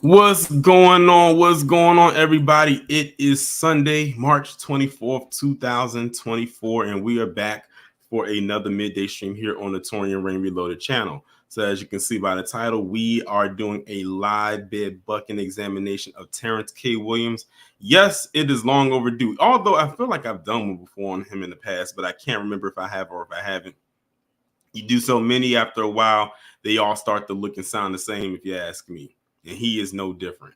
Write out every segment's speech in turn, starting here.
What's going on? What's going on, everybody? It is Sunday, March 24th, 2024, and we are back for another midday stream here on the Torian Rain Reloaded channel. So as you can see by the title, we are doing a live bed bucking examination of Terrence K. Williams. Yes, it is long overdue, although I feel like I've done one before on him in the past, but I can't remember if I have or if I haven't. You do so many, after a while, they all start to look and sound the same, if you ask me. And he is no different.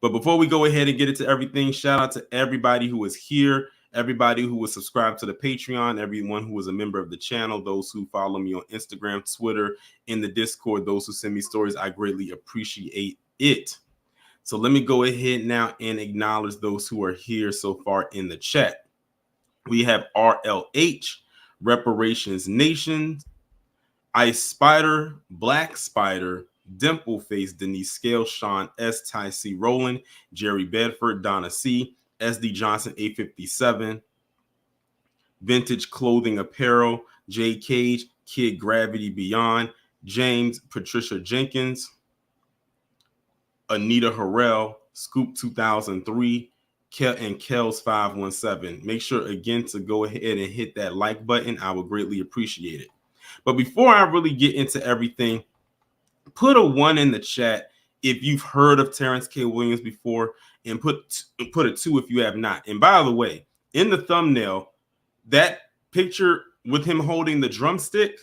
But before we go ahead and get into everything, shout out to everybody who is here, everybody who was subscribed to the Patreon, everyone who is a member of the channel, those who follow me on Instagram, Twitter, in the Discord, those who send me stories. I greatly appreciate it. So let me go ahead now and acknowledge those who are here so far in the chat. We have RLH, Reparations Nation, Ice Spider, Black Spider, Dimple Face, Denise Scale, Sean S, Ty C Rowland, Jerry Bedford, Donna C, SD Johnson 857, Vintage Clothing Apparel, Jay Cage, Kid Gravity Beyond, James, Patricia Jenkins, Anita Harrell, Scoop 2003, and Kells 517. Make sure again to go ahead and hit that like button. I would greatly appreciate it. But before I really get into everything, put a 1 in the chat if you've heard of Terrence K. Williams before, and put a 2 if you have not. And by the way, in the thumbnail, that picture with him holding the drumstick,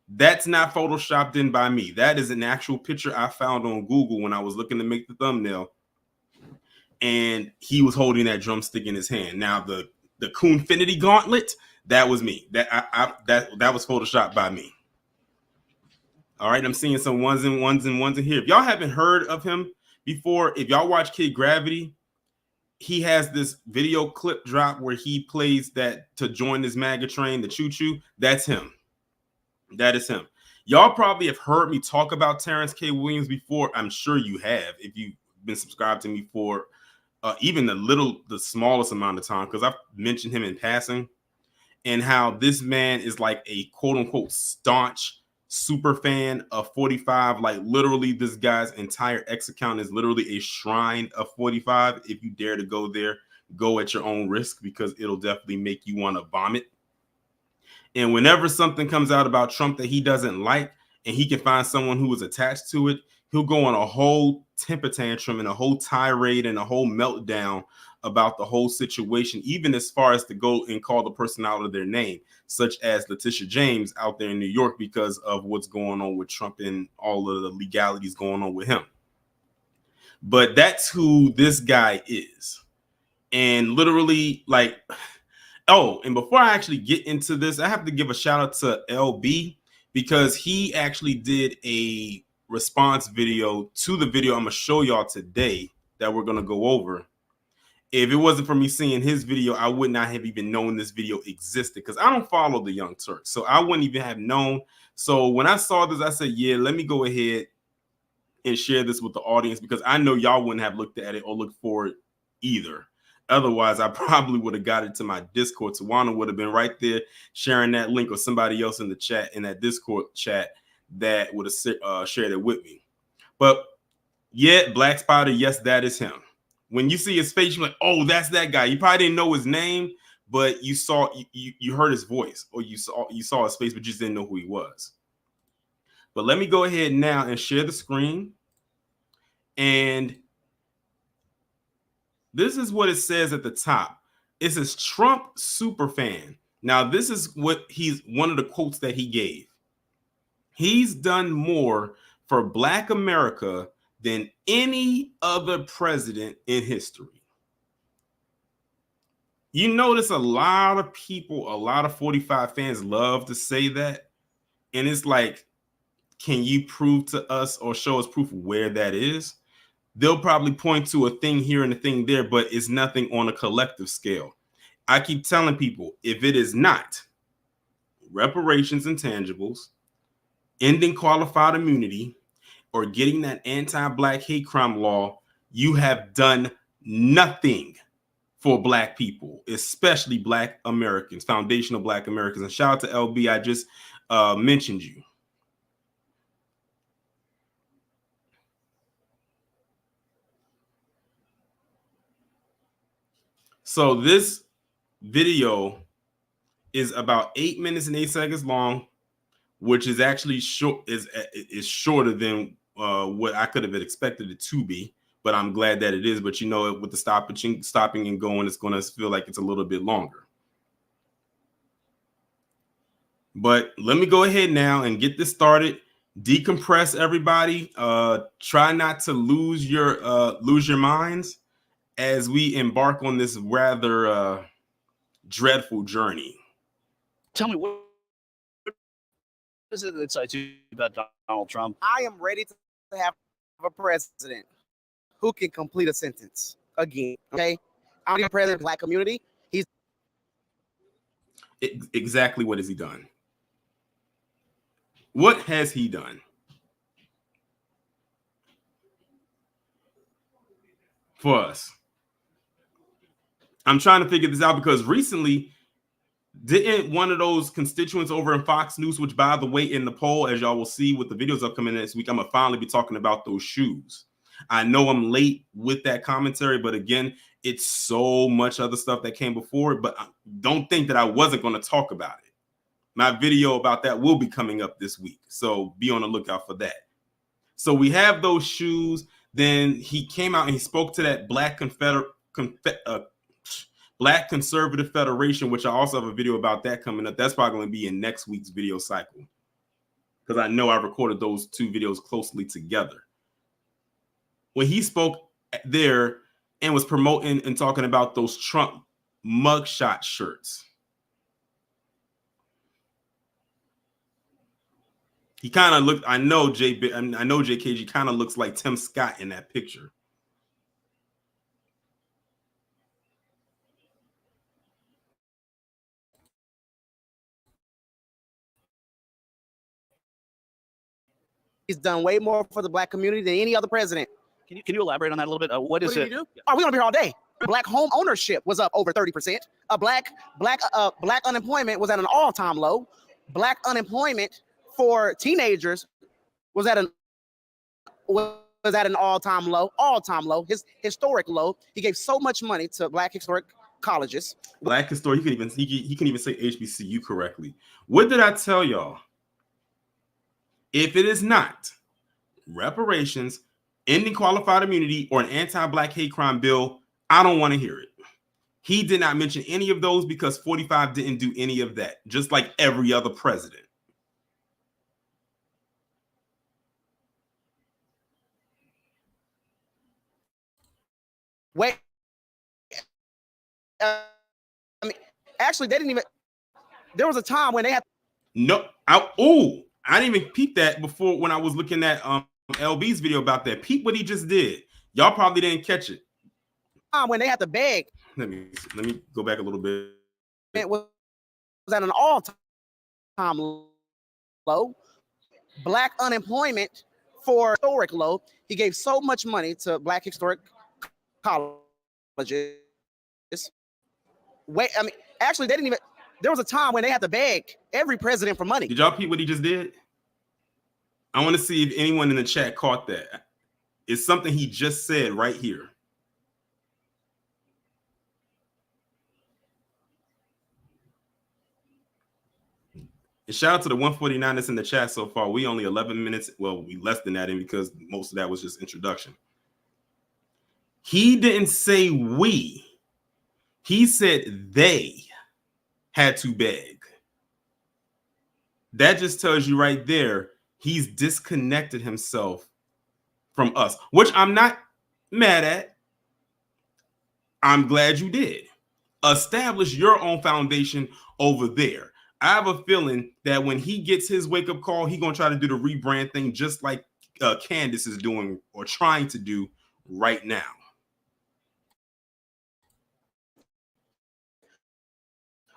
that's not photoshopped in by me. That is an actual picture I found on Google when I was looking to make the thumbnail, and he was holding that drumstick in his hand. Now the Coonfinity gauntlet, that was me. That was photoshopped by me. All right, I'm seeing some ones in here. If y'all haven't heard of him before, if y'all watch Kid Gravity, he has this video clip drop where he plays that to join this MAGA train, the choo choo. That's him. That is him. Y'all probably have heard me talk about Terrence K. Williams before. I'm sure you have, if you've been subscribed to me for even the smallest amount of time, because I've mentioned him in passing, and how this man is like a quote unquote staunch super fan of 45. Like literally, this guy's entire X account is literally a shrine of 45. If you dare to go there, go at your own risk, because it'll definitely make you want to vomit. And whenever something comes out about Trump that he doesn't like, and he can find someone who is attached to it, he'll go on a whole temper tantrum and a whole tirade and a whole meltdown about the whole situation, even as far as to go and call the person out of their name, such as Letitia James out there in New York, because of what's going on with Trump and all of the legalities going on with him. But that's who this guy is. And literally, like, oh, and before I actually get into this, I have to give a shout out to LB, because he actually did a response video to the video I'm going to show y'all today that we're going to go over. If it wasn't for me seeing his video, I would not have even known this video existed, because I don't follow the Young Turks, so I wouldn't even have known. So when I saw this, I said, yeah, let me go ahead and share this with the audience, because I know y'all wouldn't have looked at it or looked for it either. Otherwise, I probably would have got it to my Discord. Tawana would have been right there sharing that link, or somebody else in the chat, in that Discord chat, that would have shared it with me. But yeah, Black Spider, yes, that is him. When you see his face, you're like, oh, that's that guy. You probably didn't know his name, but you heard his voice, or you saw his face, but you just didn't know who he was. But let me go ahead now and share the screen. And this is what it says at the top. It says Trump superfan. Now, this is what one of the quotes that he gave. He's done more for Black America than any other president in history. You notice a lot of people, a lot of 45 fans love to say that. And it's like, can you prove to us or show us proof where that is? They'll probably point to a thing here and a thing there, but it's nothing on a collective scale. I keep telling people, if it is not reparations and tangibles, ending qualified immunity, or getting that anti-Black hate crime law, you have done nothing for Black people, especially Black Americans, foundational Black Americans. And shout out to LB, I just mentioned you. So this video is about 8 minutes and 8 seconds long, which is actually short, is shorter than what I could have expected it to be. But I'm glad that it is. But you know, with the stopping and going, it's going to feel like it's a little bit longer. But let me go ahead now and get this started. Decompress, everybody. Try not to lose your minds as we embark on this rather dreadful journey. Tell me, what is it that excites you about Donald Trump? I am ready to have a president who can complete a sentence again. Okay, I'm the president of the Black community. He's exactly what has he done? What has he done? For us. I'm trying to figure this out because recently, didn't one of those constituents over in Fox News, which by the way, in the poll, as y'all will see with the videos upcoming next week, I'm gonna finally be talking about those shoes. I know I'm late with that commentary, but again, it's so much other stuff that came before it, but don't think that I wasn't going to talk about it. My video about that will be coming up this week, so be on the lookout for that. So we have those shoes. Then he came out and he spoke to that Black Conservative Federation, which I also have a video about that coming up. That's probably going to be in next week's video cycle because I know I recorded those two videos closely together. When he spoke there and was promoting and talking about those Trump mugshot shirts, he kind of looked, I know JKG kind of looks like Tim Scott in that picture. He's done way more for the Black community than any other president. Can you elaborate on that a little bit? What is it? Do? Oh, we're gonna be here all day. Black home ownership was up over 30%. Black unemployment was at an all-time low. Black unemployment for teenagers was at an all-time low, historic low. He gave so much money to Black historic colleges. Black historic, he can even say HBCU correctly. What did I tell y'all? If it is not reparations, ending qualified immunity, or an anti-Black hate crime bill, I don't want to hear it. He did not mention any of those because 45 didn't do any of that, just like every other president. Wait, I mean, actually, they didn't even. There was a time when they had. No, I didn't even peep that before when I was looking at LB's video about that. Peep what he just did. Y'all probably didn't catch it. When they had to beg. Let me go back a little bit. It was at an all-time low. Black unemployment for historic low. He gave so much money to Black historic colleges. Wait, I mean, actually, they didn't even. There was a time when they had to beg every president for money. Did y'all peep what he just did? I want to see if anyone in the chat caught that. It's something he just said right here. And shout out to the 149 that's in the chat so far. We only 11 minutes. Well, we less than that in because most of that was just introduction. He didn't say we. He said they had to beg. That just tells you right there, he's disconnected himself from us, which I'm not mad at. I'm glad you did. Establish your own foundation over there. I have a feeling that when he gets his wake-up call, he's going to try to do the rebrand thing just like Candace is doing or trying to do right now.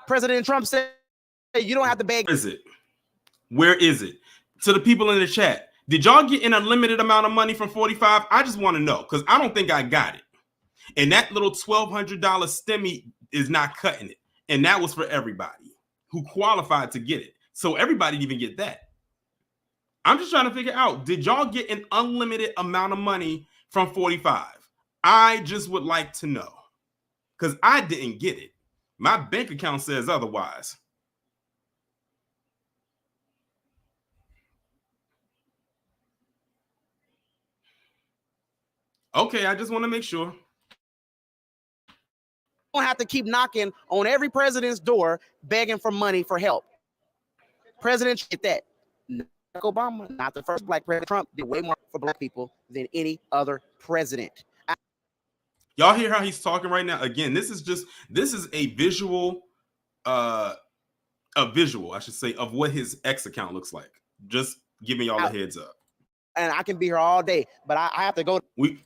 President Trump said, hey, you don't have to beg. Where is it? To the people in the chat, did y'all get an unlimited amount of money from 45? I just want to know because I don't think I got it. And that little $1,200 STEMI is not cutting it. And that was for everybody who qualified to get it. So everybody didn't even get that. I'm just trying to figure out, did y'all get an unlimited amount of money from 45? I just would like to know. because I didn't get it. My bank account says otherwise. Okay, I just want to make sure. Don't have to keep knocking on every president's door begging for money for help. President did that. Barack Obama, not the first black president. Trump did way more for black people than any other president. Y'all hear how he's talking right now? Again, this is a visual, I should say, of what his X account looks like. Just giving y'all a heads up. And I can be here all day, but I have to go to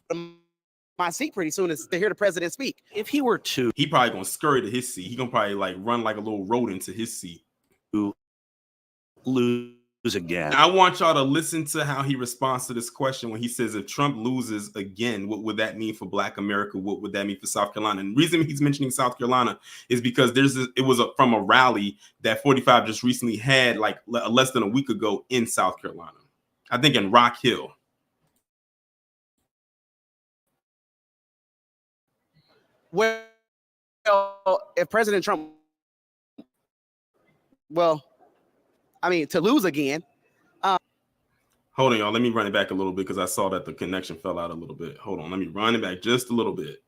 my seat pretty soon to hear the president speak. If he were to, he probably gonna scurry to his seat. He gonna probably like run like a little rodent to his seat. Lose again. I want y'all to listen to how he responds to this question when he says, if Trump loses again, what would that mean for Black America? What would that mean for South Carolina? And the reason he's mentioning South Carolina is because it was from a rally that 45 just recently had like less than a week ago in South Carolina. I think in Rock Hill. Well, if President Trump, to lose again. Hold on, y'all. Let me run it back a little bit because I saw that the connection fell out a little bit. Hold on. Let me run it back just a little bit.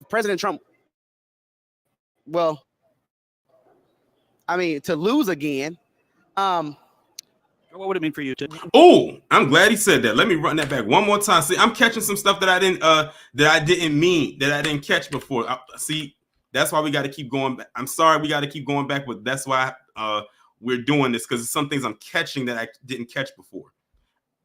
President Trump, to lose again. What would it mean for you to? Oh, I'm glad he said that. Let me run that back one more time. See, I'm catching some stuff that I didn't catch before. See, that's why we got to keep going back. I'm sorry, we got to keep going back, but that's why we're doing this, because some things I'm catching that I didn't catch before.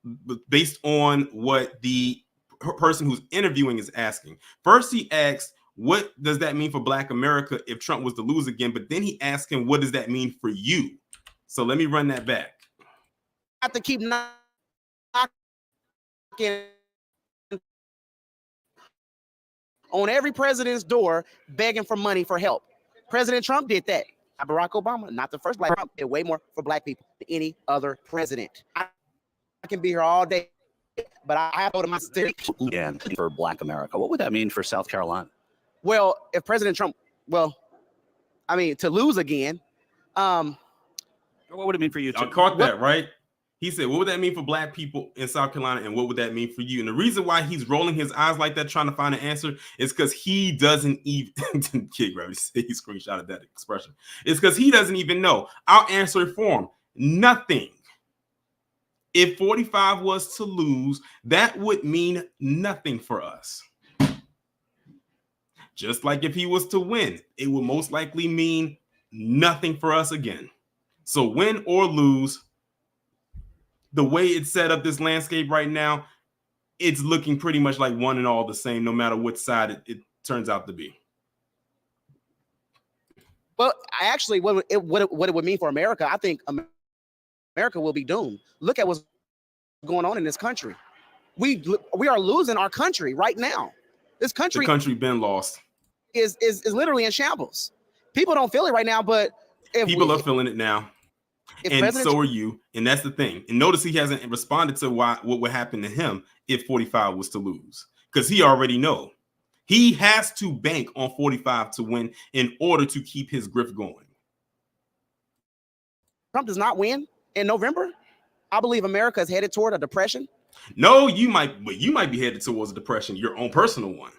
But based on what the person who's interviewing is asking. First, he asked, what does that mean for Black America if Trump was to lose again? But then he asked him, what does that mean for you? So let me run that back. Have to keep knocking on every president's door begging for money for help. President Trump did that. Barack Obama, not the first black Trump, did way more for black people than any other president. I can be here all day, but I have to go to my state. And for Black America, what would that mean for South Carolina? Well, if President Trump, to lose again. What would it mean for you? I caught that, right? He said, what would that mean for Black people in South Carolina, and what would that mean for you? And the reason why he's rolling his eyes like that, trying to find an answer, is because he doesn't even, Kid Gravity said he screenshotted that expression. It's because he doesn't even know. I'll answer it for him. Nothing. If 45 was to lose, that would mean nothing for us. Just like if he was to win, it would most likely mean nothing for us again. So win or lose, the way it's set up, this landscape right now, it's looking pretty much like one and all the same, no matter what side it turns out to be. Well, actually, what it would mean for America, I think America will be doomed. Look at what's going on in this country. We are losing our country right now. This country, the country been lost, is literally in shambles. People don't feel it right now, but people are feeling it now. And so are you. And that's the thing. And notice he hasn't responded to what would happen to him if 45 was to lose, because he already know he has to bank on 45 to win in order to keep his grift going. Trump does not win in November. I believe America is headed toward a depression. No, you might be headed towards a depression, your own personal one.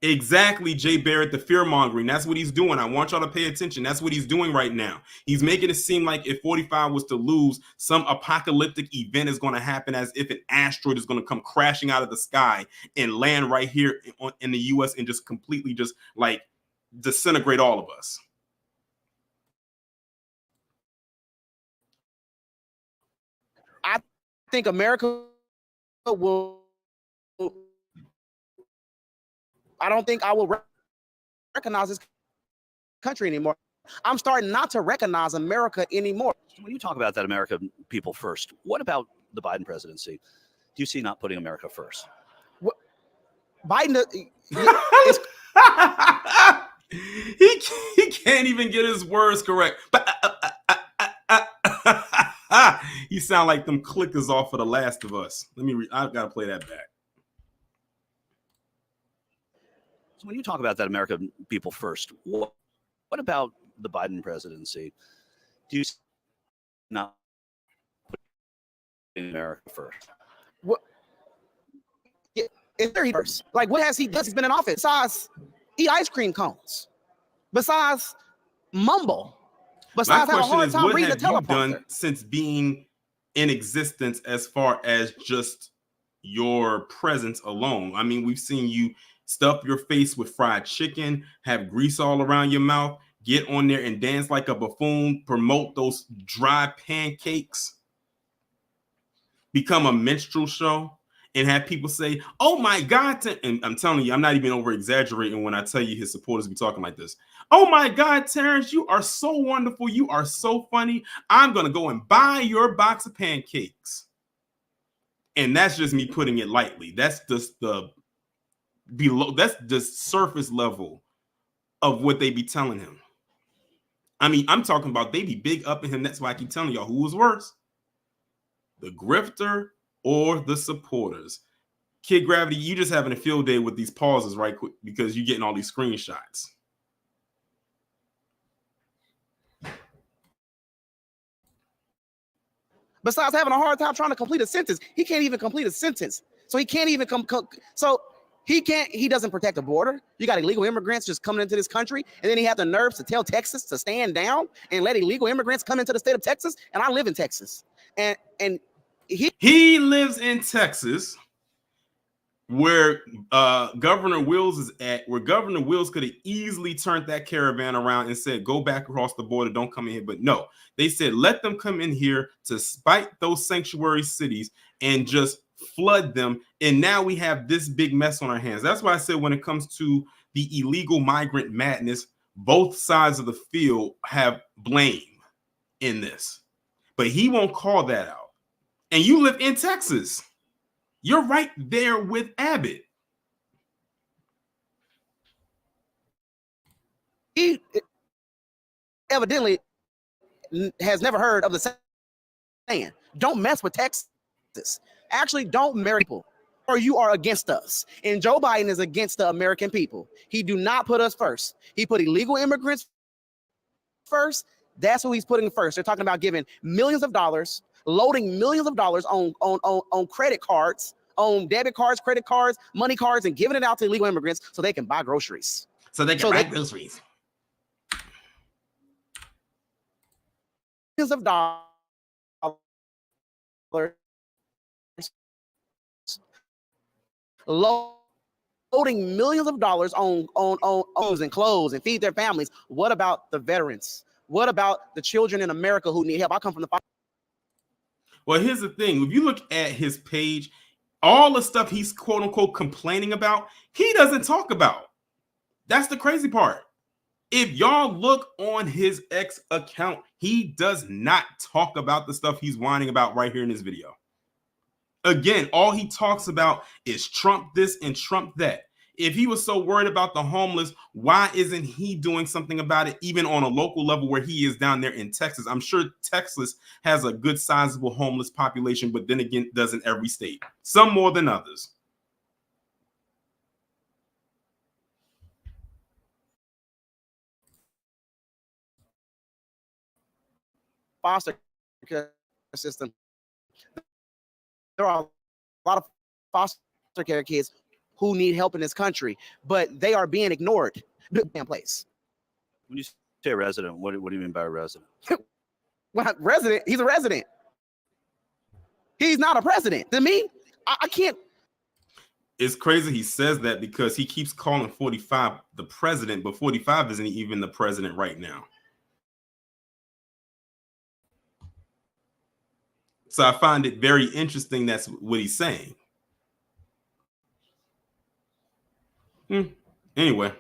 Exactly, Jay Barrett, the fear mongering. That's what he's doing. I want y'all to pay attention. That's what he's doing right now. He's making it seem like if 45 was to lose, some apocalyptic event is going to happen, as if an asteroid is going to come crashing out of the sky and land right here in the US and just completely just like disintegrate all of us. I think America will. I don't think I will recognize this country anymore. I'm starting not to recognize America anymore. When you talk about that American people first, what about the Biden presidency? Do you see not putting America first? Biden, he can't even get his words correct. He sound like them clickers off of The Last of Us. I've got to play that back. So when you talk about that American people first, what about the Biden presidency? Do you not put America first? What? Is there he first? Like, what has he done? He's been in office besides eat ice cream cones, besides mumble, besides have a hard time reading the teleprompter. Done since being in existence as far as just your presence alone? I mean, we've seen you stuff your face with fried chicken, have grease all around your mouth, get on there and dance like a buffoon, promote those dry pancakes, become a minstrel show, and have people say, oh my God. And I'm telling you, I'm not even over exaggerating when I tell you his supporters be talking like this. Oh my God, Terrence, you are so wonderful. You are so funny. I'm going to go and buy your box of pancakes. And that's just me putting it lightly. That's just the below. That's just surface level of what they be telling him. I mean, I'm talking about they be big up in him. That's why I keep telling y'all who was worse, the grifter or the supporters. Kid Gravity, you just having a field day with these pauses right quick because you're getting all these screenshots. Besides having a hard time trying to complete a sentence, he can't even complete a sentence. So he can't even he doesn't protect the border. You got illegal immigrants just coming into this country, and then he had the nerves to tell Texas to stand down and let illegal immigrants come into the state of Texas. And I live in Texas, and he lives in Texas, where Governor Wills is at, where Governor Wills could have easily turned that caravan around and said, go back across the border, don't come in here. But no, they said, let them come in here to spite those sanctuary cities and just flood them. And now we have this big mess on our hands. That's why I said when it comes to the illegal migrant madness, both sides of the field have blame in this. But he won't call that out. And you live in Texas. You're right there with Abbott. He evidently has never heard of the saying, don't mess with Texas. Actually, don't marry people, or you are against us. And Joe Biden is against the American people. He do not put us first. He put illegal immigrants first. That's who he's putting first. They're talking about giving millions of dollars, loading millions of dollars on credit cards, on debit cards, credit cards, money cards, and giving it out to illegal immigrants so they can buy groceries. Groceries. Millions of dollars. Loading millions of dollars on homes and clothes and feed their families. What about the veterans? What about the children in America who need help? I come from the. Well, here's the thing. If you look at his page, all the stuff he's quote unquote complaining about, he doesn't talk about. That's the crazy part. If y'all look on his X account, he does not talk about the stuff he's whining about right here in this video. Again, all he talks about is Trump this and Trump that. If he was so worried about the homeless, why isn't he doing something about it, even on a local level where he is down there in Texas? I'm sure Texas has a good sizable homeless population, but then again, doesn't every state. Some more than others. Foster care system. There are a lot of foster care kids who need help in this country, but they are being ignored. Damn place. When you say resident, what do you mean by a resident? Well, resident, he's a resident. He's not a president. To me, I can't. It's crazy he says that because he keeps calling 45 the president, but 45 isn't even the president right now. So I find it very interesting that's what he's saying. Anyway.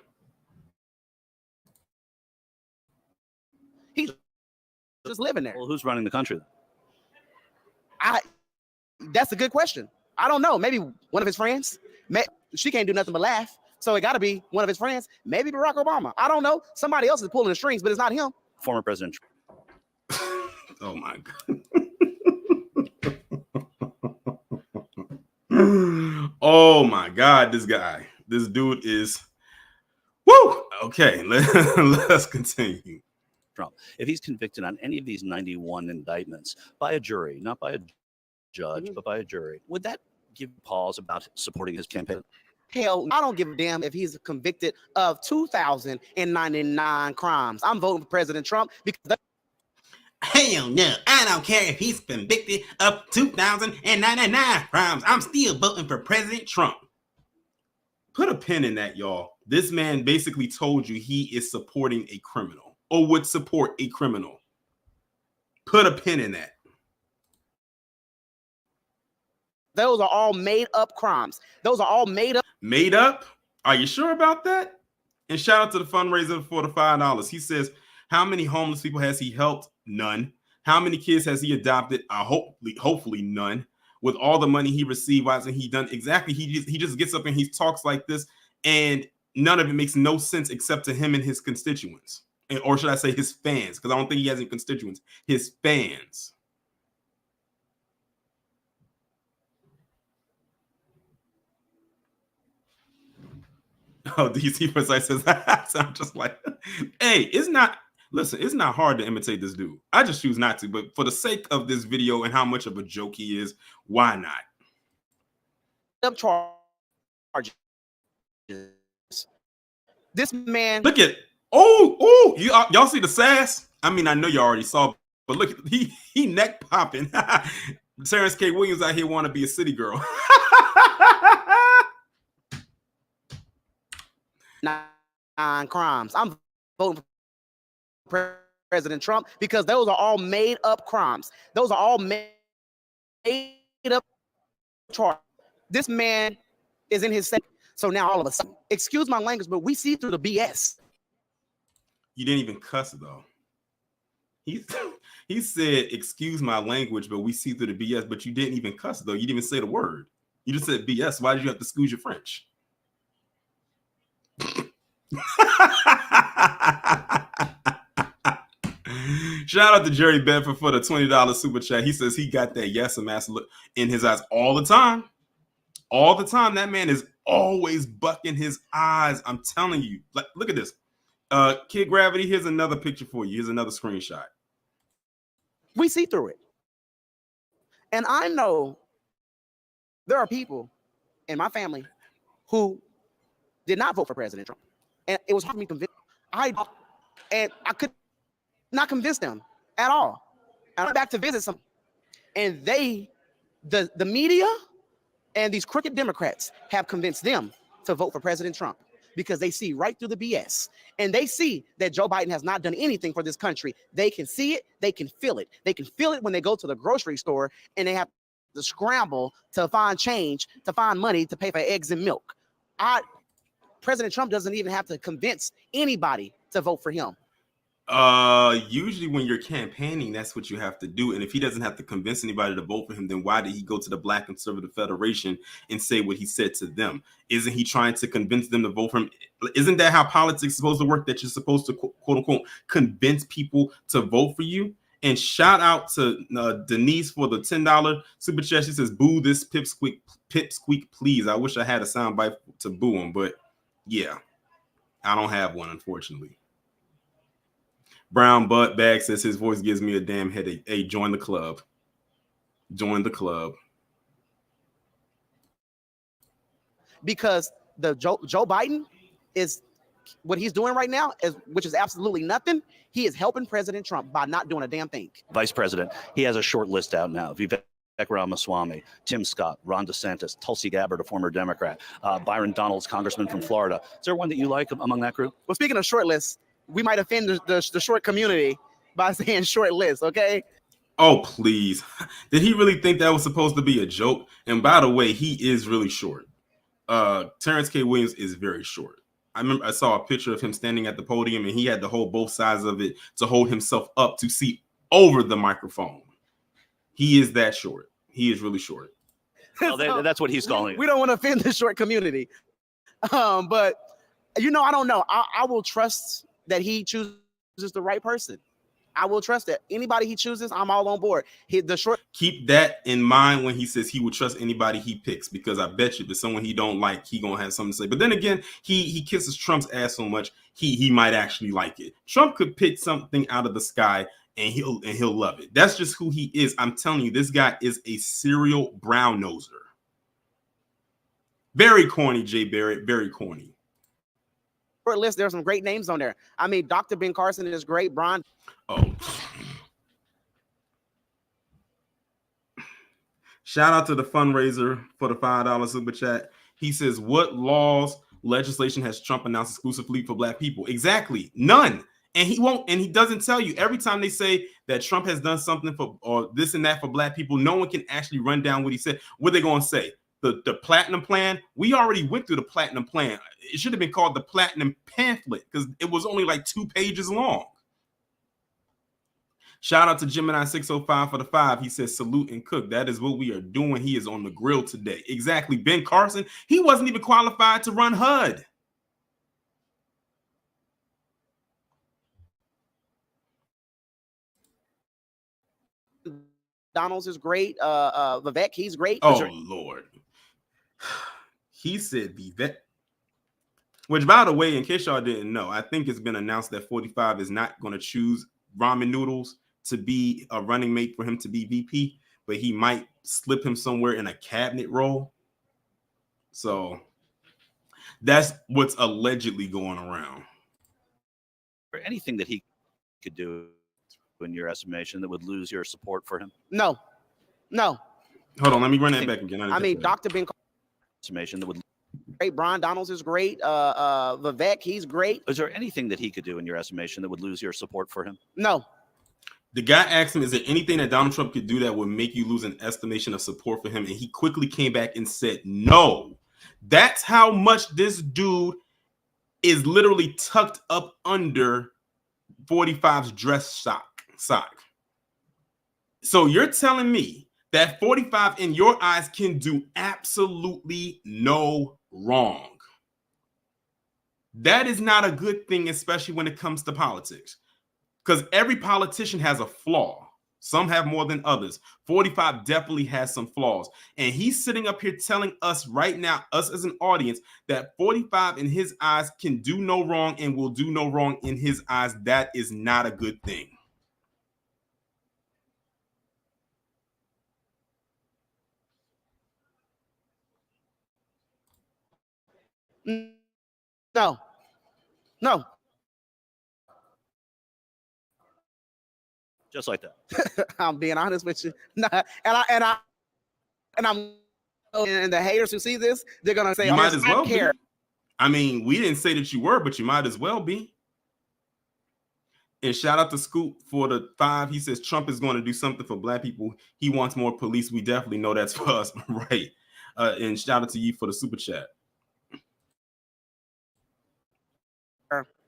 He's just living there. Well, who's running the country then? That's a good question. I don't know. Maybe one of his friends. She can't do nothing but laugh. So it got to be one of his friends. Maybe Barack Obama. I don't know. Somebody else is pulling the strings, but it's not him. Former president. Oh, my God. Oh, my God. This dude is Woo! Okay, let's continue. Trump, if he's convicted on any of these 91 indictments by a jury, not by a judge, but by a jury, would that give pause about supporting his campaign? Hell, I don't give a damn if he's convicted of 2,099 crimes. I'm voting for President Trump because hell no, I don't care if he's convicted of 2,099 crimes. I'm still voting for President Trump. Put a pin in that, y'all. This man basically told you he is supporting a criminal or would support a criminal. Put a pin in that. those are all made up crimes. Those are all made up. Made up? Are you sure about that? And shout out to the fundraiser for the $5. He says, how many homeless people has he helped? None. How many kids has he adopted? Hopefully none. With all the money he received, why hasn't he done exactly? He just gets up and he talks like this, and none of it makes no sense except to him and his constituents, or should I say his fans? Because I don't think he has any constituents. His fans. Oh, DC Precise says, I'm just like, hey, it's not. Listen, it's not hard to imitate this dude. I just choose not to, but for the sake of this video and how much of a joke he is, why not? Charges. This man. Look at y'all see the sass? I mean, I know you already saw, but look, he neck popping. Terrence K. Williams out here want to be a city girl. 9 crimes. I'm voting for President Trump because those are all made up crimes. Those are all made up charges. This man is in his second. So now all of a sudden, excuse my language, but we see through the BS. You didn't even cuss though. He said, excuse my language, but we see through the BS, but you didn't even cuss though. You didn't even say the word. You just said BS. Why did you have to excuse your French? Shout out to Jerry Bedford for the $20 super chat. He says he got that yes and mass look in his eyes all the time. All the time. That man is always bucking his eyes. I'm telling you. Like, look at this. Kid Gravity, here's another picture for you. Here's another screenshot. We see through it. And I know there are people in my family who did not vote for President Trump. And it was hard for me to convince. I could not convince them at all. I went back to visit some, and the media and these crooked Democrats have convinced them to vote for President Trump because they see right through the BS, and they see that Joe Biden has not done anything for this country. They can see it. They can feel it. They can feel it when they go to the grocery store and they have to scramble to find change, to find money to pay for eggs and milk. President Trump doesn't even have to convince anybody to vote for him. Usually when you're campaigning, that's what you have to do. And if he doesn't have to convince anybody to vote for him, then why did he go to the Black Conservative Federation and say what he said to them? Isn't he trying to convince them to vote for him? Isn't that how politics is supposed to work? That you're supposed to quote unquote convince people to vote for you? And shout out to Denise for the $10 super chat. She says, "Boo this pipsqueak, please." I wish I had a soundbite to boo him, but yeah, I don't have one, unfortunately. Brown Butt Bag says his voice gives me a damn headache. Hey, join the club. Join the club. Because the Joe Biden is what he's doing right now, which is absolutely nothing. He is helping President Trump by not doing a damn thing. Vice President, he has a short list out now. Vivek Ramaswamy, Tim Scott, Ron DeSantis, Tulsi Gabbard, a former Democrat, Byron Donalds, congressman from Florida. Is there one that you like among that group? Well, speaking of short lists, we might offend the short community by saying short list, okay? Oh, please. Did he really think that was supposed to be a joke? And by the way, he is really short. Terrence K. Williams is very short. I remember I saw a picture of him standing at the podium, and he had to hold both sides of it to hold himself up to see over the microphone. He is that short. He is really short. Well, that's what he's calling it. We don't want to offend the short community. But, I don't know. I will trust that he chooses the right person. I will trust it. Anybody he chooses, I'm all on board. The short. Keep that in mind when he says he would trust anybody he picks, because I bet you if it's someone he don't like, he gonna have something to say. But then again, he kisses Trump's ass so much, he might actually like it. Trump could pick something out of the sky and he'll love it. That's just who he is. I'm telling you, this guy is a serial brown noser. Very corny, Jay Barrett. Very corny. List, there's some great names on there. I mean, Dr. Ben Carson is great. Brian. Oh. Shout out to the fundraiser for the $5 super chat. He says, what laws, legislation has Trump announced exclusively for black people? Exactly. None. And he won't, and he doesn't tell you. Every time they say that Trump has done something for or this and that for black people, no one can actually run down what he said. What are they going to say? The platinum plan? We already went through the platinum plan. It should have been called the platinum pamphlet because it was only like 2 pages long. Shout out to Gemini 605 for the 5. He says, salute and cook. That is what we are doing. He is on the grill today. Exactly. Ben Carson, he wasn't even qualified to run HUD. Donald's is great. Vivek, he's great. Oh, Lord. He said Vivek. Which, by the way, in case y'all didn't know, I think it's been announced that 45 is not going to choose ramen noodles to be a running mate for him to be VP, but he might slip him somewhere in a cabinet role. So that's what's allegedly going around. Or anything that he could do, in your estimation, that would lose your support for him? No. Hold on, let me run that back again. I mean, Dr. Ben Estimation that would. Great. Brian Donalds is great. Vivek, he's great. Is there anything that he could do, in your estimation, that would lose your support for him? No. The guy asked him, is there anything that Donald Trump could do that would make you lose an estimation of support for him? And he quickly came back and said, no. That's how much this dude is literally tucked up under 45's dress sock. So you're telling me that 45 in your eyes can do absolutely no wrong. That is not a good thing, especially when it comes to politics. Because every politician has a flaw. Some have more than others. 45 definitely has some flaws. And he's sitting up here telling us right now, us as an audience, that 45 in his eyes can do no wrong and will do no wrong in his eyes. That is not a good thing. No. Just like that. I'm being honest with you. And the haters who see this, they're gonna say, you might as well care. Be. I mean, we didn't say that you were, but you might as well be. And shout out to Scoop for the 5. He says Trump is going to do something for black people. He wants more police. We definitely know that's for us, right? And shout out to you for the super chat.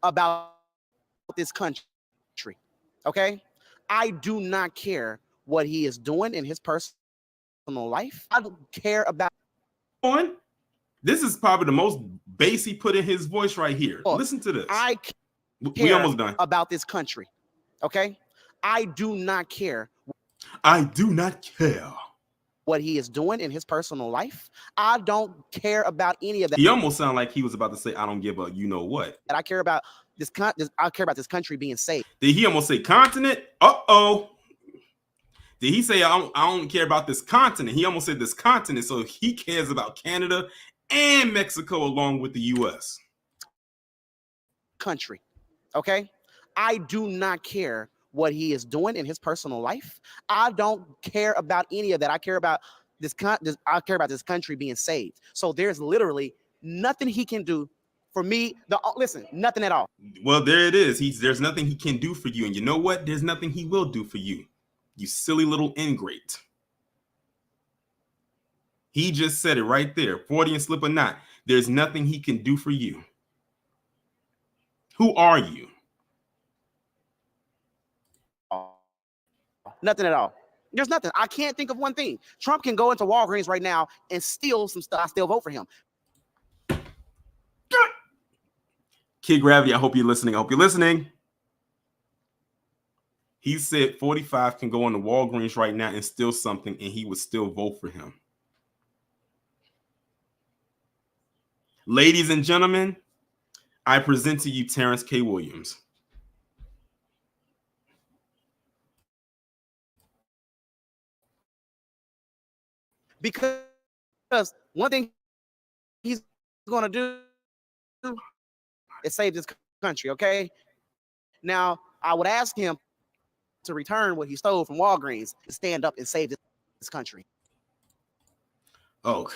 About this country, okay? I do not care what he is doing in his personal life. I don't care about. This is probably the most bass he put in his voice right here. Listen to this. I care we almost done about this country, okay? I do not care. I do not care what he is doing in his personal life. I don't care about any of that. He almost sounded like he was about to say, I don't give a you know what. And I care about this. I care about this country being safe. Did he almost say continent? Uh-oh. Did he say, I don't care about this continent? He almost said this continent, so he cares about Canada and Mexico along with the U.S. Country, okay? I do not care what he is doing in his personal life. I don't care about any of that. I care about I care about this country being saved. So there's literally nothing he can do for me. Listen, nothing at all. Well, there it is. There's nothing he can do for you. And you know what? There's nothing he will do for you. You silly little ingrate. He just said it right there. 40 and slip or not. There's nothing he can do for you. Who are you? Nothing at all. There's nothing. I can't think of one thing. Trump can go into Walgreens right now and steal some stuff. I still vote for him. Kid Gravity, I hope you're listening. He said 45 can go on the Walgreens right now and steal something, and he would still vote for him. Ladies and gentlemen, I present to you Terrence K. Williams. Because one thing he's going to do is save this country, okay? Now, I would ask him to return what he stole from Walgreens to stand up and save this country. Oh, God.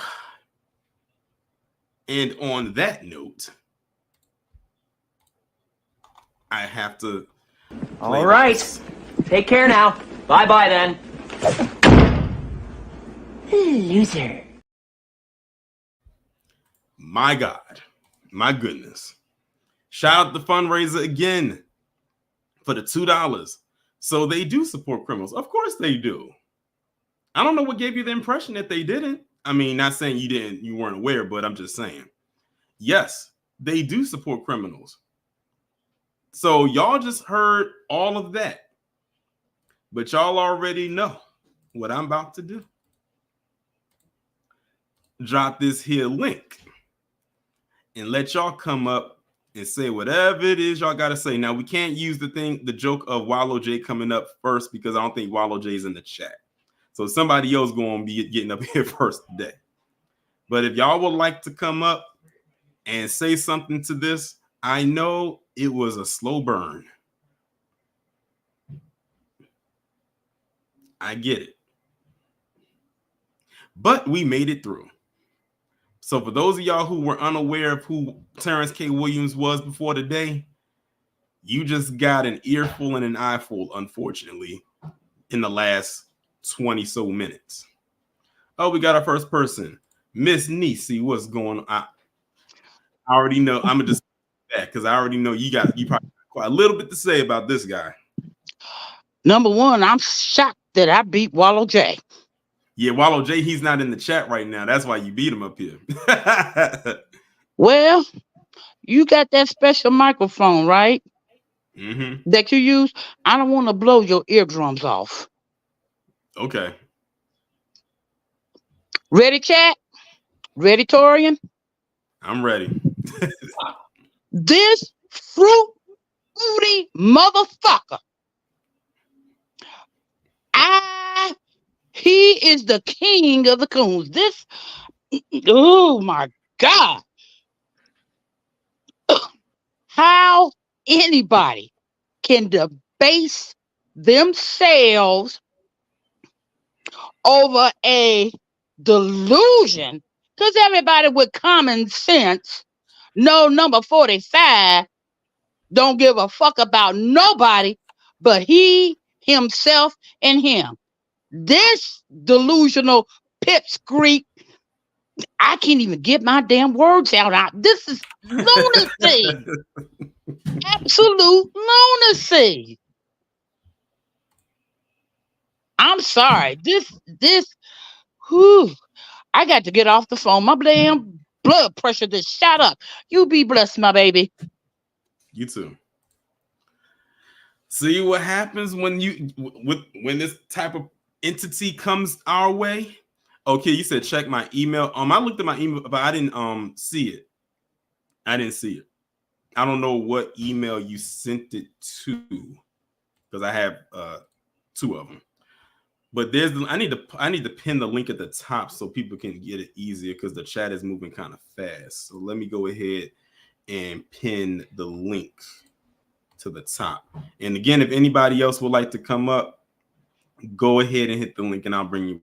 And on that note, I have to. All right. This. Take care now. Bye-bye then. Loser. My God. My goodness. Shout out the fundraiser again for the $2. So they do support criminals. Of course they do. I don't know what gave you the impression that they didn't. I mean, not saying you weren't aware, but I'm just saying. Yes, they do support criminals. So y'all just heard all of that. But y'all already know what I'm about to do. Drop this here link and let y'all come up and say whatever it is y'all got to say. Now, we can't use the joke of Wallow J coming up first because I don't think Wallow J is in the chat. So somebody else going to be getting up here first today. But if y'all would like to come up and say something to this, I know it was a slow burn. I get it. But we made it through. So for those of y'all who were unaware of who Terrence K. Williams was before today, you just got an earful and an eyeful, unfortunately, in the last 20 so minutes. Oh, we got our first person. Miss Niecy, what's going on? I already know. I'm gonna just that because I already know you probably got quite a little bit to say about this guy. Number one, I'm shocked that I beat Wallow J. Yeah, Wallow J, he's not in the chat right now. That's why you beat him up here. Well, you got that special microphone, right? Mm-hmm. That you use. I don't want to blow your eardrums off. Okay. Ready, chat? Ready, Torian? I'm ready. This fruity motherfucker. He is the king of the coons. Oh my God. How anybody can debase themselves over a delusion, because everybody with common sense know number 45 don't give a fuck about nobody but he, himself, and him. This delusional pipsqueak, I can't even get my damn words out. This is lunacy. Absolute lunacy. I'm sorry. Whew, I got to get off the phone. My damn blood pressure just shot up. You be blessed, my baby. You too. See what happens when when this type of entity comes our way. Okay, you said check my email. I looked at my email, but I didn't see it. I didn't see it. I don't know what email you sent it to because I have two of them. But I need to pin the link at the top so people can get it easier because the chat is moving kind of fast. So let me go ahead and pin the link to the top. And again, if anybody else would like to come up, go ahead and hit the link and I'll bring you.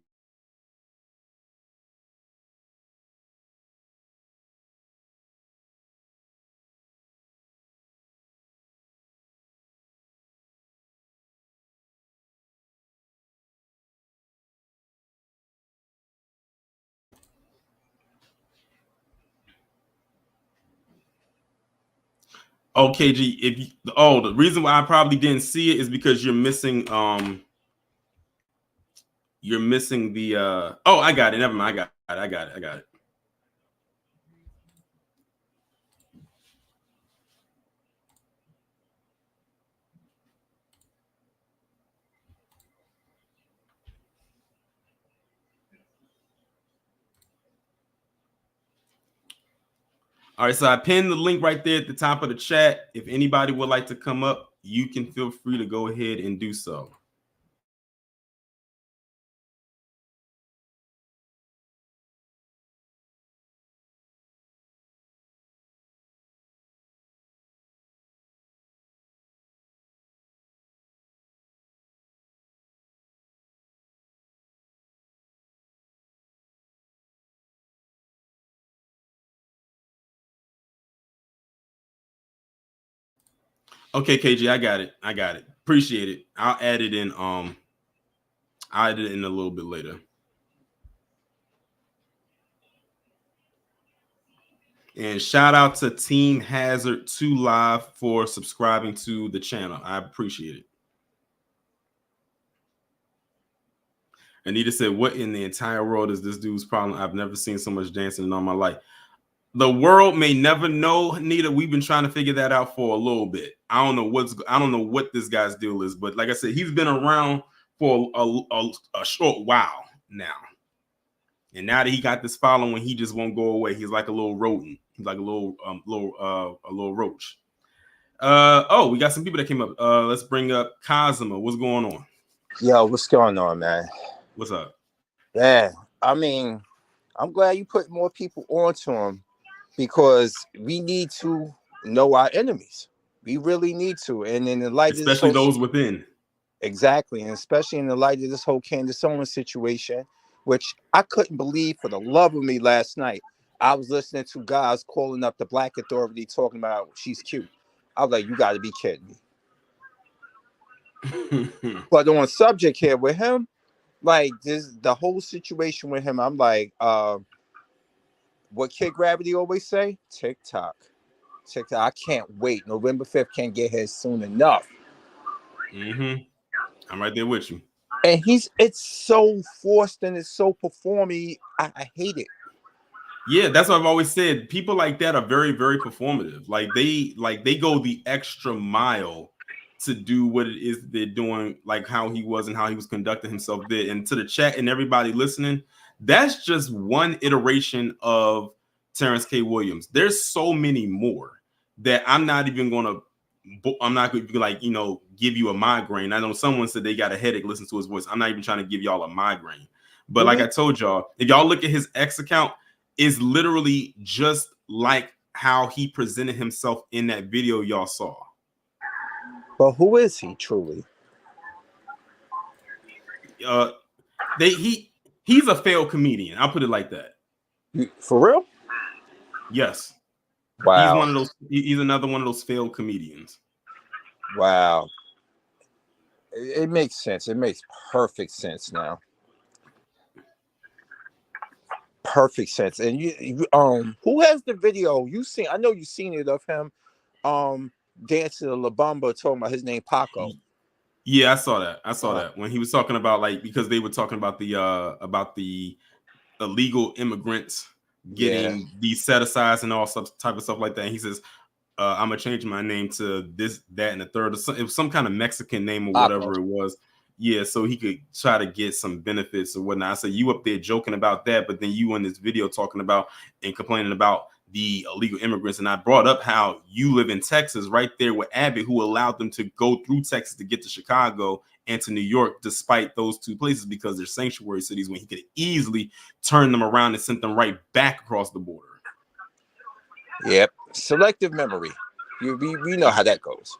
Okay, G. The reason why I probably didn't see it is because you're missing the I got it. Never mind. I got it. All right, so I pinned the link right there at the top of the chat. If anybody would like to come up, you can feel free to go ahead and do so. Okay, KG, I got it. Appreciate it. I'll add it in. I'll add it in a little bit later. And shout out to Team Hazard 2 Live for subscribing to the channel. I appreciate it. Anita said, "What in the entire world is this dude's problem? I've never seen so much dancing in all my life." The world may never know, Anita. We've been trying to figure that out for a little bit. I don't know what this guy's deal is, but like I said, he's been around for a short while now. And now that he got this following, he just won't go away. He's like a little rodent. He's like a little roach. Oh, we got some people that came up. Let's bring up Cosima. What's going on? Yo, what's going on, man? What's up? Yeah, I mean, I'm glad you put more people onto him because we need to know our enemies. We really need to, and in the light especially of this those within. Exactly, and especially in the light of this whole Candace Owens situation, which I couldn't believe for the love of me last night. I was listening to guys calling up the Black Authority talking about she's cute. I was like, you got to be kidding me. But on subject here with him, like the whole situation with him, I'm like, what Kid Gravity always say? TikTok. I can't wait. November 5th can't get here soon enough. I'm right there with you. And it's so forced and it's so performy. I hate it. Yeah, that's what I've always said. People like that are very, very performative. Like they go the extra mile to do what it is they're doing, like how he was and how he was conducting himself there. And to the chat and everybody listening, that's just one iteration of Terrence K. Williams. There's so many more that I'm not going to like, give you a migraine. I know someone said they got a headache listening to his voice. I'm not even trying to give y'all a migraine. But like I told y'all, if y'all look at his X account, is literally just like how he presented himself in that video y'all saw. But who is he truly? He's a failed comedian. I'll put it like that. For real? Yes. Wow. He's another one of those failed comedians. Wow. It makes sense. It makes perfect sense now. Perfect sense. And you who has the video you seen? I know you've seen it of him dancing to La Bamba, talking about his name Paco. Yeah, I saw that when he was talking about, like, because they were talking about the illegal immigrants getting these set asides and all type of stuff like that. And he says, I'm gonna change my name to this, that, and the third. It was some kind of Mexican name or whatever it was. Yeah, so he could try to get some benefits or whatnot. So you up there joking about that, but then you in this video talking about and complaining about the illegal immigrants. And I brought up how you live in Texas, right there with Abbott, who allowed them to go through Texas to get to Chicago and to New York, despite those two places, because they're sanctuary cities, when he could easily turn them around and sent them right back across the border. Yep. Selective memory. We know how that goes.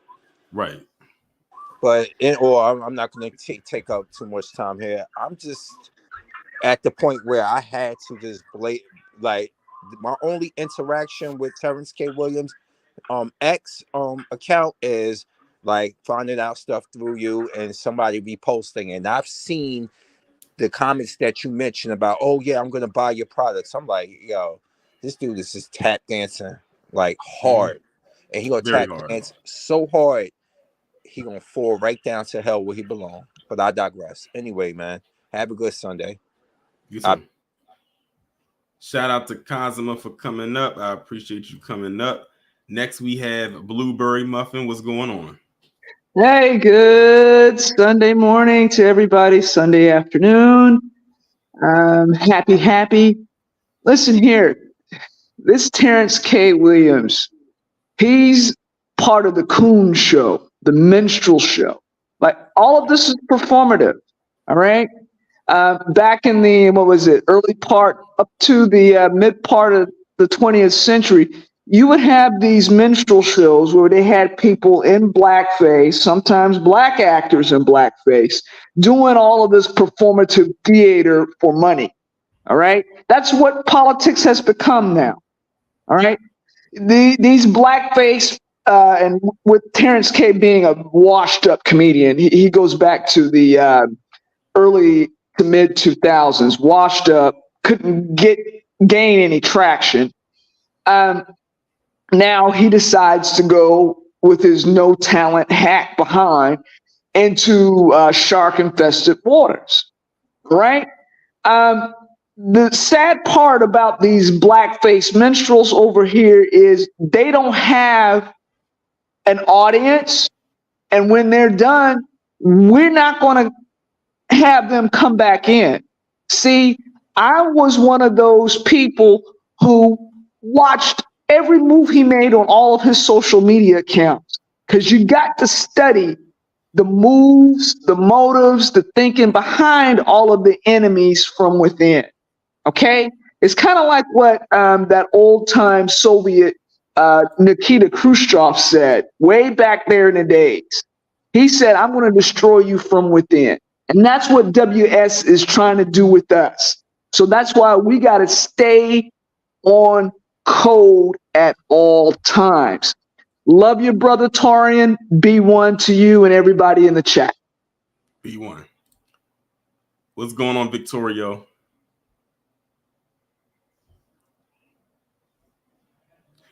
Right. But I'm not going to take up too much time here. I'm just at the point where I had to just like my only interaction with Terrence K. Williams X account is like finding out stuff through you and somebody reposting. And I've seen the comments that you mentioned about, oh yeah, I'm going to buy your products. I'm like, yo, this dude is just tap dancing like hard. And he going to tap dance so hard. He gonna fall right down to hell where he belongs. But I digress. Anyway, man, have a good Sunday. You too. Shout out to Cosima for coming up. I appreciate you coming up. Next, we have Blueberry Muffin. What's going on? Hey, good Sunday morning to everybody. Sunday afternoon. Happy. Listen here. this Terrence K. Williams, he's part of the Coon show, the minstrel show. Like all of this is performative. All right. Back in the, what was it, early part up to the mid part of the 20th century, you would have these minstrel shows where they had people in blackface, sometimes black actors in blackface, doing all of this performative theater for money. All right. That's what politics has become now. All right. These blackface, and with Terrence K being a washed up comedian, he goes back to the early to mid 2000s, washed up, couldn't gain any traction. Now he decides to go with his no talent hat behind into shark infested waters, right? The sad part about these blackface minstrels over here is they don't have an audience, and when they're done, we're not going to have them come back in. See, I was one of those people who watched every move he made on all of his social media accounts, because you got to study the moves, the motives, the thinking behind all of the enemies from within. Okay? It's kind of like what that old time Soviet Nikita Khrushchev said way back there in the days. He said, I'm going to destroy you from within. And that's what WS is trying to do with us. So that's why we got to stay on code at all times. Love your brother Torian. B1 to you and everybody in the chat. B1. What's going on, Victorio?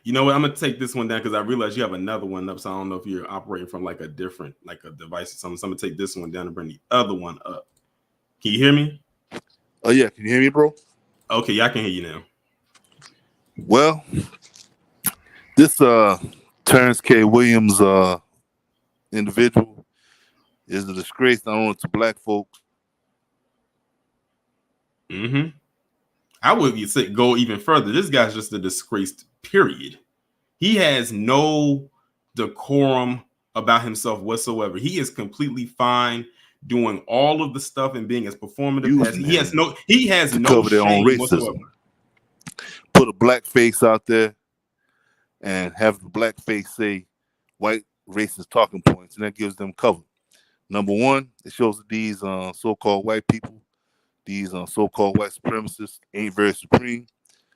You know what? I'm gonna take this one down because I realize you have another one up. So I don't know if you're operating from like a different, like a device or something. So I'm gonna take this one down and bring the other one up. Can you hear me? Oh yeah, can you hear me, bro? Okay, yeah, I can hear you now. Well, this Terrence K. Williams individual is a disgrace not only to black folks. I would go even further. This guy's just a disgraced, period. He has no decorum about himself whatsoever. He is completely fine doing all of the stuff and being as performative as he has no cover their own shame racism. whatsoever. Put a black face out there and have the black face say white racist talking points, and that gives them cover. Number one, it shows that these so-called white people, these so-called white supremacists ain't very supreme.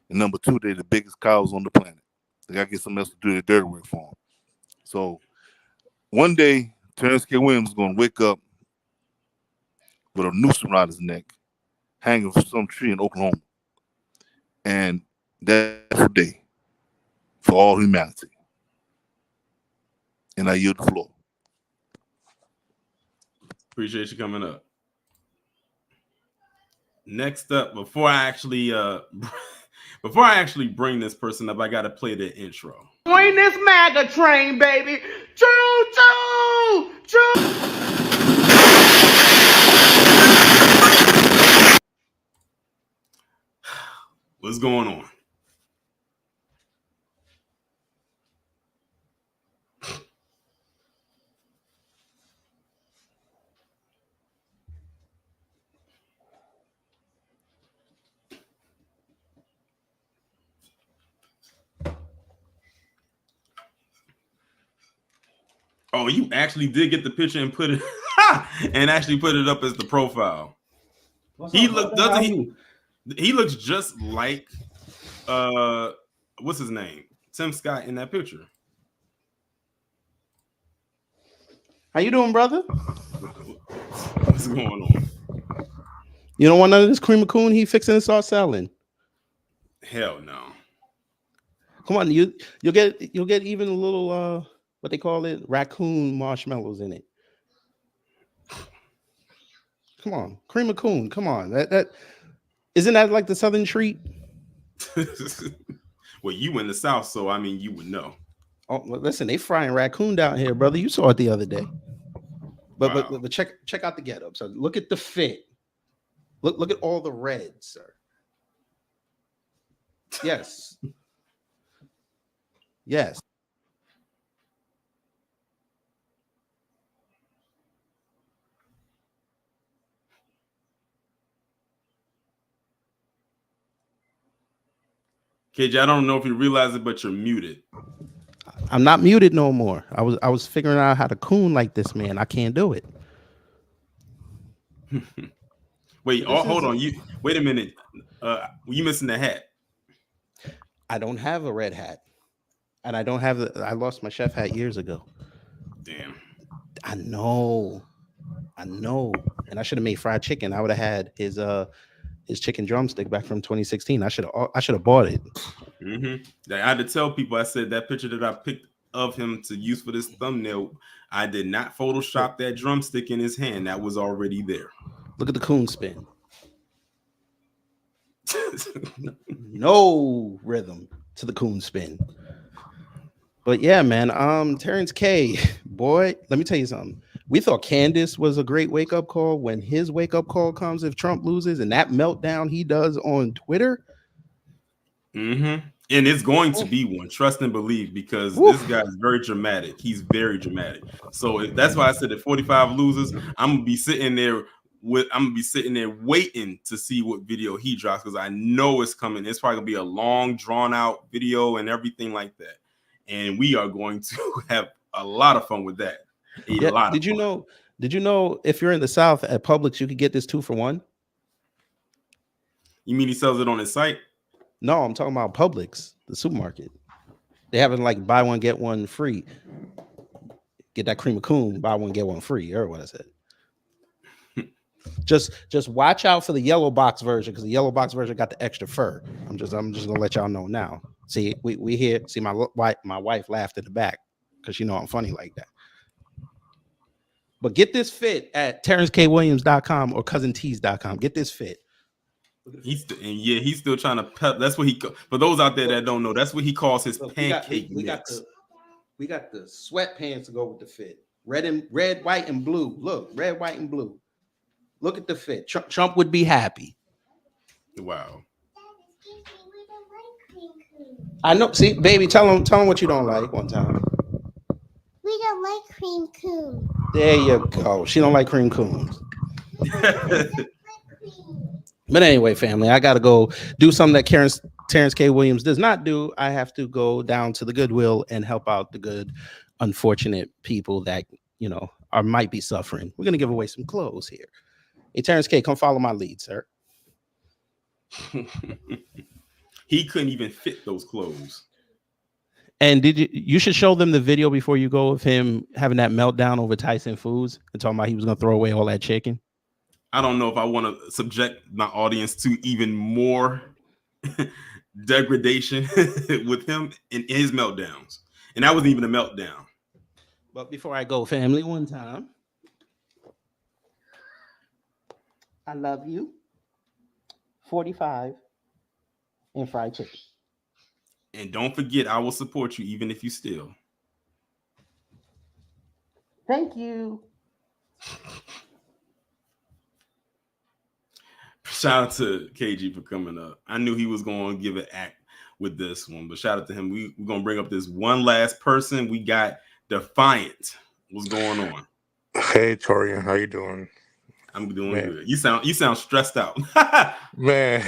And number two, they're the biggest cows on the planet. They gotta get something else to do their dirty work for them. So one day, Terrence K. Williams is gonna wake up with a noose around his neck, hanging from some tree in Oklahoma. And that's a day for all humanity. And I yield the floor. Appreciate you coming up. Next up, before I actually bring this person up, I gotta play the intro. Join this MAGA train, baby. Choo choo choo. What's going on? Oh, you actually did get the picture and put it and actually put it up as the profile. He looks just like what's his name? Tim Scott in that picture. How you doing, brother? What's going on? You don't want none of this cream of coon he fixing to start selling? Hell no. Come on, you'll get even a little what they call it, raccoon marshmallows in it. Come on, cream of coon. Come on, that isn't that like the Southern treat? Well, you in the South, so I mean, you would know. Oh, well, listen, they frying raccoon down here, brother. You saw it the other day. But Wow. but check out the getup. So look at the fit. Look at all the red, sir. Yes. Yes. KJ, I don't know if you realize it, but you're muted. I'm not muted no more. I was figuring out how to coon like this, man. I can't do it. Wait, This hold is on. You wait a minute. You missing the hat. I don't have a red hat. And I don't have I lost my chef hat years ago. Damn. I know. And I should have made fried chicken. I would have had his chicken drumstick back from 2016. I should have bought it. I had to tell people, I said that picture that I picked of him to use for this thumbnail, I did not Photoshop that drumstick in his hand. That was already there. Look at the coon spin. No rhythm to the coon spin. But yeah, man. Terrence K, boy, let me tell you something. We thought Candace was a great wake-up call. When his wake-up call comes if Trump loses, and that meltdown he does on Twitter. And it's going to be one, trust and believe, because this guy is very dramatic. He's very dramatic. So that's why I said if 45 loses, I'm gonna be sitting there waiting to see what video he drops, because I know it's coming. It's probably gonna be a long, drawn out video and everything like that. And we are going to have a lot of fun with that. Did you know if you're in the South at Publix, you could get this 2 for $1? You mean he sells it on his site? No, I'm talking about Publix, the supermarket. They have it like buy one, get one free. Get that cream of coon, buy one, get one free, or what I said. Just watch out for the yellow box version, because the yellow box version got the extra fur. I'm just gonna let y'all know now. See, we here. See, my wife laughed at the back because she know I'm funny like that. But get this fit at TerrenceKWilliams.com or CousinTees.com. Get this fit. He's still trying to pep. That's what for those out there that don't know, that's what he calls his pancake mix. We got the sweatpants to go with the fit. Red, white, and blue. Look, red, white, and blue. Look at the fit. Trump would be happy. Wow. I know. See, baby, tell him what you don't like one time. We don't like cream coon. There you go. She don't like cream coons. But anyway, family, I got to go do something that Terrence K. Williams does not do. I have to go down to the Goodwill and help out the good, unfortunate people that, might be suffering. We're going to give away some clothes here. Hey, Terrence K., come follow my lead, sir. He couldn't even fit those clothes. And you should show them the video before you go of him having that meltdown over Tyson Foods and talking about he was going to throw away all that chicken. I don't know if I want to subject my audience to even more degradation with him in his meltdowns. And that wasn't even a meltdown. But before I go, family, one time. I love you. 45 and fried chicken. And don't forget, I will support you even if you steal. Thank you. Shout out to KG for coming up. I knew he was going to give an act with this one, but shout out to him. We're going to bring up this one last person. We got Defiant. What's going on? Hey, Torian, how you doing? I'm doing good. You sound stressed out. Man,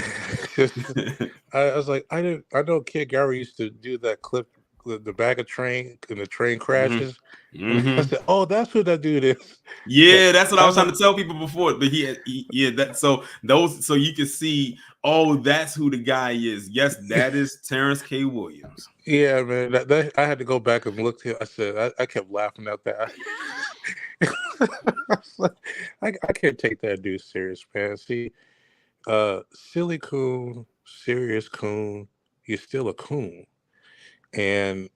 I was like, I know Kid Gary used to do that clip, the bag of train, and the train crashes. I said, oh, that's who that dude is. Yeah, that's what I was trying to tell people before. But so you can see, oh, that's who the guy is. Yes, that is Terrence K. Williams. Yeah, man. That I had to go back and look at. I said, I kept laughing at that. I can't take that dude serious, man. See, silly coon, serious coon, you're still a coon. And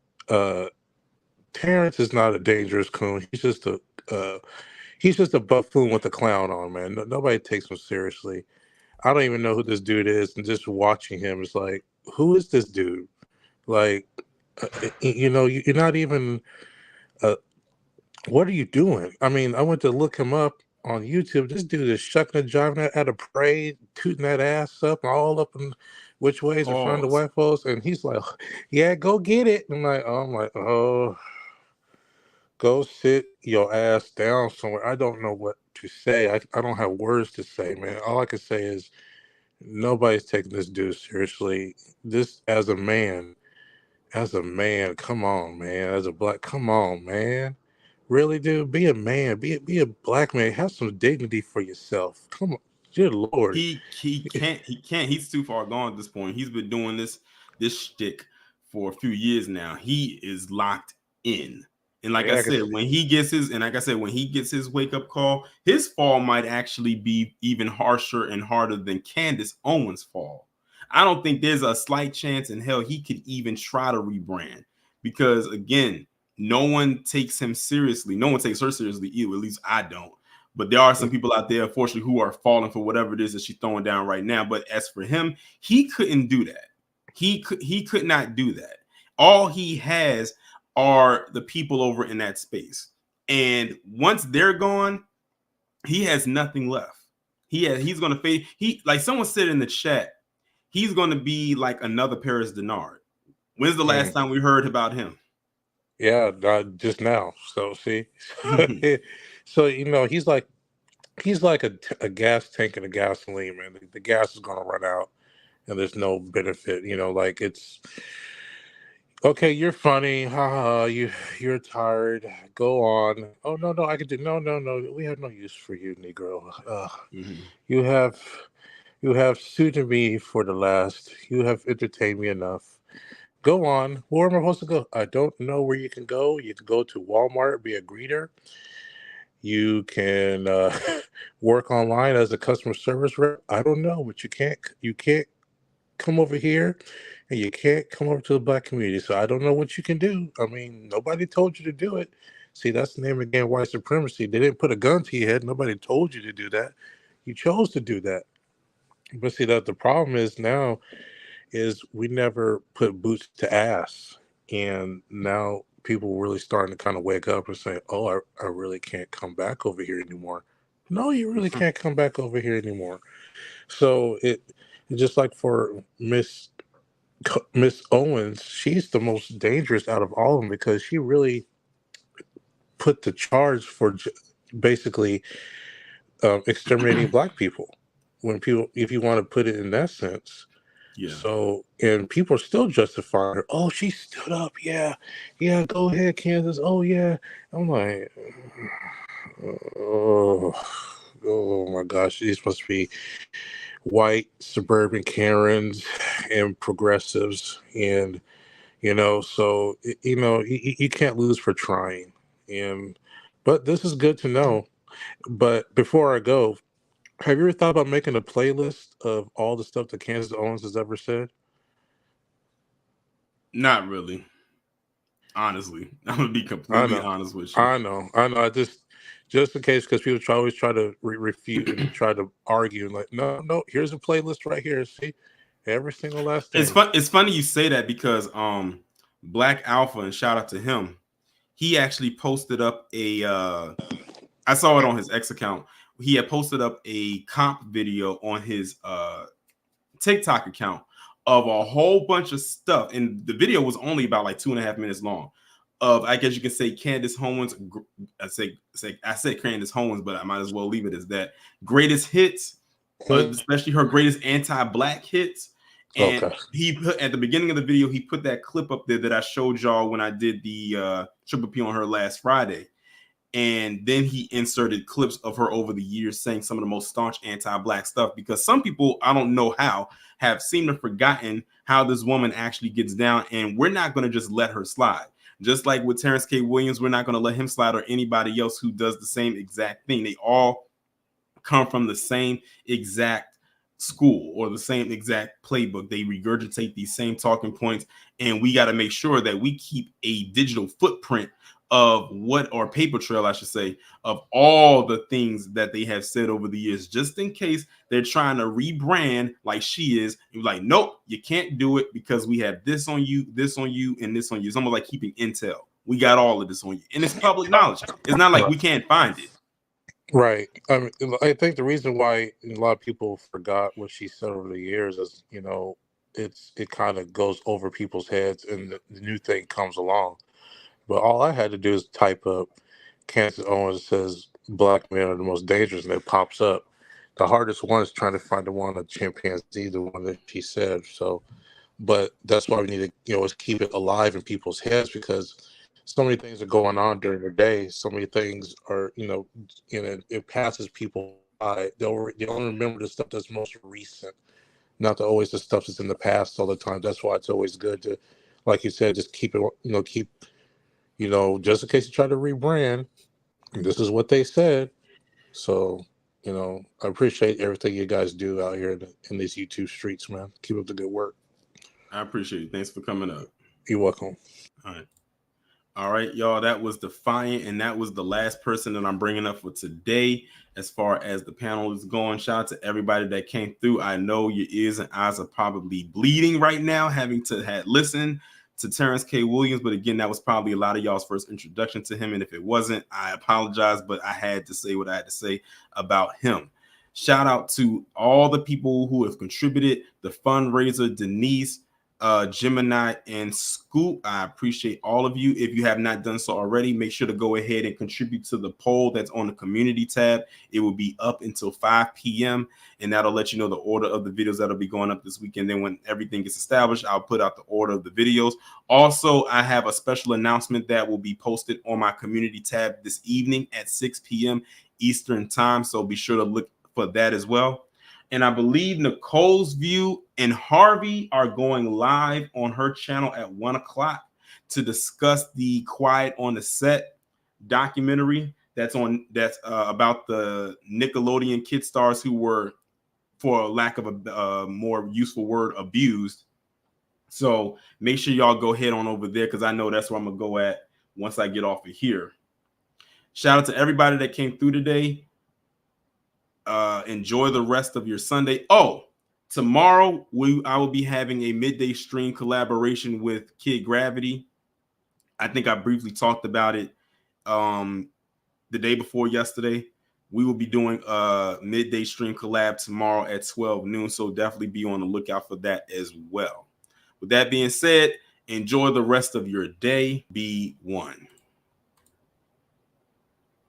Terrence is not a dangerous coon. He's just a buffoon with a clown on, man. Nobody takes him seriously. I don't even know who this dude is, and just watching him is like, who is this dude? Like, you're not even. What are you doing? I mean, I went to look him up. on YouTube. This dude is shucking and driving at a parade, tooting that ass up, all up in which ways in front of the Pause. white folks, and he's like, "Yeah, go get it." And I'm like, oh, go sit your ass down somewhere. I don't know what to say. I don't have words to say, man. All I can say is nobody's taking this dude seriously. This as a man, come on, man. As a black, come on, man. Really, dude, be a man. Be a black man. Have some dignity for yourself. Come on, good lord. He can't. He's too far gone at this point. He's been doing this shtick for a few years now. He is locked in. And like I Yeah, said, when he gets his wake up call, his fall might actually be even harsher and harder than Candace Owens' fall. I don't think there's a slight chance in hell he could even try to rebrand because again, no one takes him seriously. No one takes her seriously either. At least I don't. But there are some people out there, unfortunately, who are falling for whatever it is that she's throwing down right now. But as for him, he couldn't do that. He could not do that. All he has are the people over in that space. And once they're gone, he has nothing left. He's gonna fade. He like someone said in the chat, he's gonna be like another Paris Denard. When's the last time we heard about him? Yeah, just now. So see, so he's like a gas tank in a gasoline, man. The gas is gonna run out, and there's no benefit. Like it's okay. You're funny, haha. You're tired. Go on. Oh no, I could do no. We have no use for you, Negro. You have suited me for the last. You have entertained me enough. Go on. Where am I supposed to go? I don't know where you can go. You can go to Walmart, be a greeter. You can work online as a customer service rep. I don't know, but you can't come over here, and you can't come over to the black community. So I don't know what you can do. I mean, nobody told you to do it. See, that's the name again, white supremacy. They didn't put a gun to your head. Nobody told you to do that. You chose to do that. But see, that the problem is now is we never put boots to ass, and now people really starting to kind of wake up and say, oh, I really can't come back over here anymore. No, you really can't come back over here anymore. So it just like for Miss Owens, she's the most dangerous out of all of them because she really put the charge for basically exterminating black people. If you want to put it in that sense. Yeah. So, and people are still justifying her. Oh, she stood up. Yeah. Go ahead, Kansas. Oh, yeah. I'm like, oh my gosh. These must be white suburban Karens and progressives. And, so, you can't lose for trying. But this is good to know. But before I go, have you ever thought about making a playlist of all the stuff that Kansas Owens has ever said? Not really. Honestly, I'm gonna be completely honest with you. I know. I just in case, because people always try to refute and try to argue, and like, no, here's a playlist right here. See, every single last thing. It's funny you say that because Black Alpha, and shout out to him, he actually posted up I saw it on his X account. He had posted up a comp video on his TikTok account of a whole bunch of stuff, and the video was only about like 2.5 minutes long. Of I guess you can say Candace Owens. I said Candace Owens, but I might as well leave it as that. Greatest hits, especially her greatest anti-black hits. And he put at the beginning of the video, he put that clip up there that I showed y'all when I did the Triple P on her last Friday. And then he inserted clips of her over the years saying some of the most staunch anti-black stuff, because some people, I don't know how, have seemed to have forgotten how this woman actually gets down, and we're not going to just let her slide. Just like with Terrence K. Williams, we're not going to let him slide, or anybody else who does the same exact thing. They all come from the same exact school or the same exact playbook. They regurgitate these same talking points, and we got to make sure that we keep a digital footprint of or paper trail, I should say, of all the things that they have said over the years, just in case they're trying to rebrand like she is. You're like, nope, you can't do it because we have this on you, and this on you. It's almost like keeping intel. We got all of this on you, and it's public knowledge. It's not like we can't find it. Right. I mean, I think the reason why a lot of people forgot what she said over the years is, it kind of goes over people's heads, and the new thing comes along. But all I had to do is type up Candace Owens says black men are the most dangerous, and it pops up. The hardest one is trying to find the one of chimpanzee, the one that she said. So, but that's why we need to, is keep it alive in people's heads, because so many things are going on during the day. So many things are, it passes people by. They'll only remember the stuff that's most recent, not always the stuff that's in the past all the time. That's why it's always good to, like you said, just keep it, just in case you try to rebrand, this is what they said. So, I appreciate everything you guys do out here in these YouTube streets, man. Keep up the good work. I appreciate it. Thanks for coming up. You're welcome. All right. All right, y'all. That was Defiant, and that was the last person that I'm bringing up for today as far as the panel is going. Shout out to everybody that came through. I know your ears and eyes are probably bleeding right now, having to have listened to Terrence K. Williams. But again, that was probably a lot of y'all's first introduction to him. And if it wasn't, I apologize, but I had to say what I had to say about him. Shout out to all the people who have contributed, the fundraiser, Denise, Gemini, and Scoop. I appreciate all of you. If you have not done so already, make sure to go ahead and contribute to the poll that's on the community tab. It will be up until 5 p.m. and that'll let you know the order of the videos that'll be going up this weekend. Then when everything gets established, I'll put out the order of the videos. Also, I have a special announcement that will be posted on my community tab this evening at 6 p.m. Eastern time. So be sure to look for that as well. And I believe Nicole's View and Harvey are going live on her channel at 1 o'clock to discuss the Quiet on the Set documentary that's about the Nickelodeon kid stars who were, for lack of a more useful word, abused. So make sure y'all go head on over there, because I know that's where I'm going to go at once I get off of here. Shout out to everybody that came through today. Enjoy the rest of your Sunday. Oh, tomorrow I will be having a midday stream collaboration with Kid Gravity. I think I briefly talked about it the day before yesterday. We will be doing a midday stream collab tomorrow at 12 noon, so definitely be on the lookout for that as well. With that being said, enjoy the rest of your day. Be one.